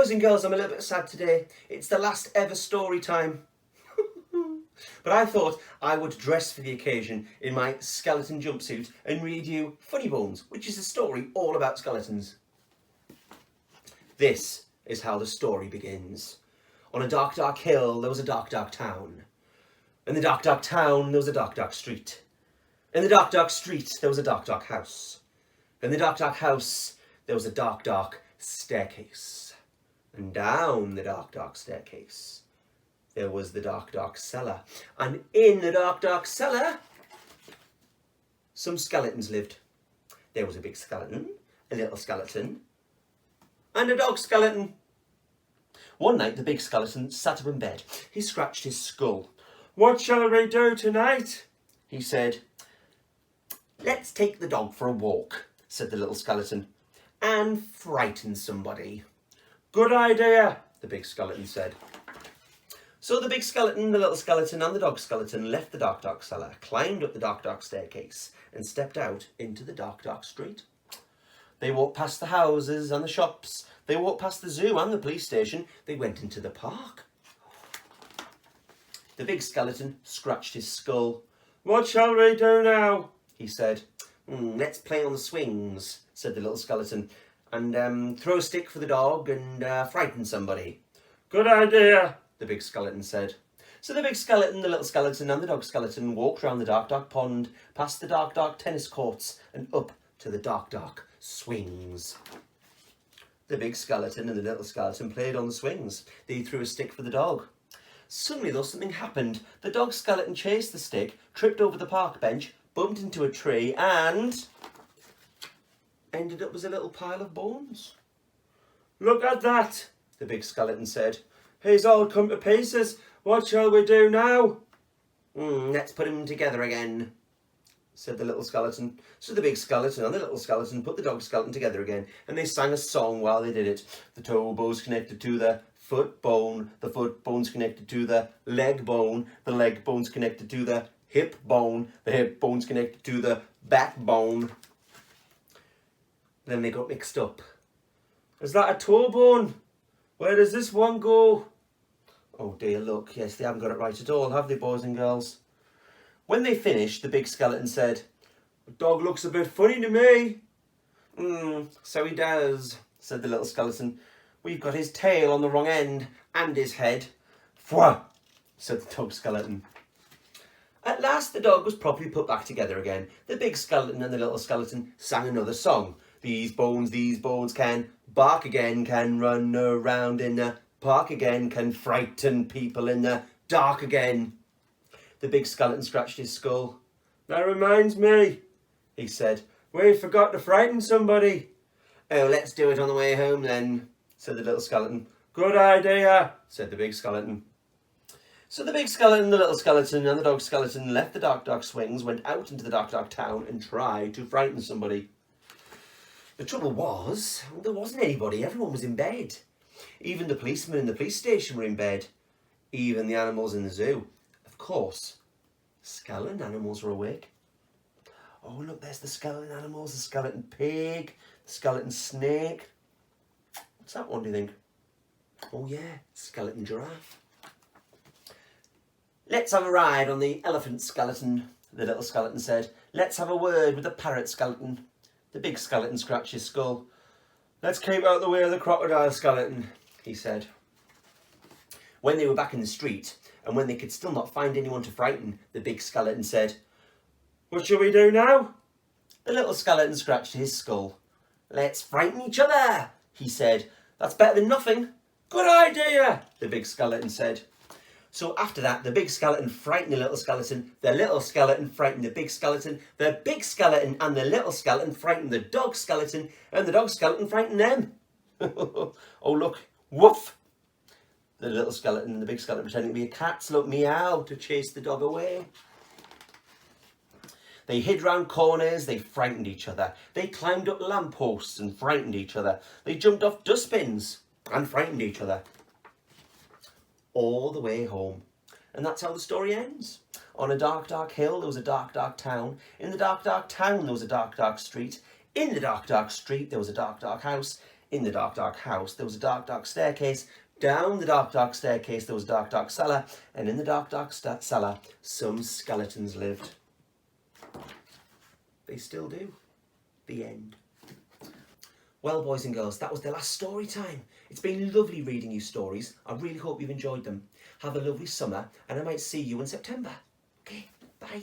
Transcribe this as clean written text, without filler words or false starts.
Boys and girls, I'm a little bit sad today. It's the last ever story time. But I thought I would dress for the occasion in my skeleton jumpsuit and read you Funnybones, which is a story all about skeletons. This is how the story begins. On a dark, dark hill, there was a dark, dark town. In the dark, dark town, there was a dark, dark street. In the dark, dark street, there was a dark, dark house. In the dark, dark house, there was a dark, dark staircase. And down the dark, dark staircase, there was the dark, dark cellar. And in the dark, dark cellar, some skeletons lived. There was a big skeleton, a little skeleton, and a dog skeleton. One night, the big skeleton sat up in bed. He scratched his skull. "What shall we do tonight?" he said. "Let's take the dog for a walk," said the little skeleton, "and frighten somebody." "Good idea," the big skeleton said. So the big skeleton, the little skeleton and the dog skeleton left the dark, dark cellar, climbed up the dark, dark staircase and stepped out into the dark, dark street. They walked past the houses and the shops. They walked past the zoo and the police station. They went into the park. The big skeleton scratched his skull. "What shall we do now?" he said. "Let's play on the swings," said the little skeleton, "and throw a stick for the dog and frighten somebody." "Good idea," the big skeleton said. So the big skeleton, the little skeleton and the dog skeleton walked round the dark, dark pond, past the dark, dark tennis courts and up to the dark, dark swings. The big skeleton and the little skeleton played on the swings. They threw a stick for the dog. Suddenly, though, something happened. The dog skeleton chased the stick, tripped over the park bench, bumped into a tree and ended up as a little pile of bones. "Look at that," the big skeleton said. "He's all come to pieces. What shall we do now?" "Let's put him together again," said the little skeleton. So the big skeleton and the little skeleton put the dog skeleton together again, and they sang a song while they did it. The toe bone's connected to the foot bone's connected to the leg bone's connected to the hip bone's connected to the backbone. Then they got mixed up. "Is that a toe bone? Where does this one go?" Oh dear, look, yes, they haven't got it right at all, have they, boys and girls? When they finished, the big skeleton said, "The dog looks a bit funny to me." So he does," said the little skeleton. "We've got his tail on the wrong end and his head." "Fwah," said the dog skeleton. At last the dog was properly put back together again. The big skeleton and the little skeleton sang another song. These bones can bark again, can run around in the park again, can frighten people in the dark again." The big skeleton scratched his skull. "That reminds me," he said. "We forgot to frighten somebody." "Oh, let's do it on the way home then," said the little skeleton. "Good idea," said the big skeleton. So the big skeleton, the little skeleton and the dog skeleton left the dark, dark swings, went out into the dark, dark town and tried to frighten somebody. The trouble was, there wasn't anybody. Everyone was in bed. Even the policemen in the police station were in bed. Even the animals in the zoo. Of course, skeleton animals were awake. Oh, look, there's the skeleton animals, the skeleton pig, the skeleton snake. What's that one, do you think? Oh yeah, skeleton giraffe. "Let's have a ride on the elephant skeleton," the little skeleton said. "Let's have a word with the parrot skeleton." The big skeleton scratched his skull. "Let's keep out the way of the crocodile skeleton," he said. When they were back in the street, and when they could still not find anyone to frighten, the big skeleton said, "What shall we do now?" The little skeleton scratched his skull. "Let's frighten each other," he said. "That's better than nothing." "Good idea," the big skeleton said. So after that, the big skeleton frightened the little skeleton frightened the big skeleton and the little skeleton frightened the dog skeleton, and the dog skeleton frightened them. Oh look, woof! The little skeleton and the big skeleton pretending to be a cat, so look, meow, to chase the dog away. They hid round corners, they frightened each other. They climbed up lampposts and frightened each other. They jumped off dustbins and frightened each other. All the way home. And that's how the story ends. On a dark, dark hill, there was a dark, dark town. In the dark, dark town, there was a dark, dark street. In the dark, dark street, there was a dark, dark house. In the dark, dark house, there was a dark, dark staircase. Down the dark, dark staircase, there was a dark, dark cellar. And in the dark, dark cellar, some skeletons lived. They still do. The end. Well, boys and girls, that was the last story time. It's been lovely reading you stories. I really hope you've enjoyed them. Have a lovely summer, and I might see you in September. Okay, bye.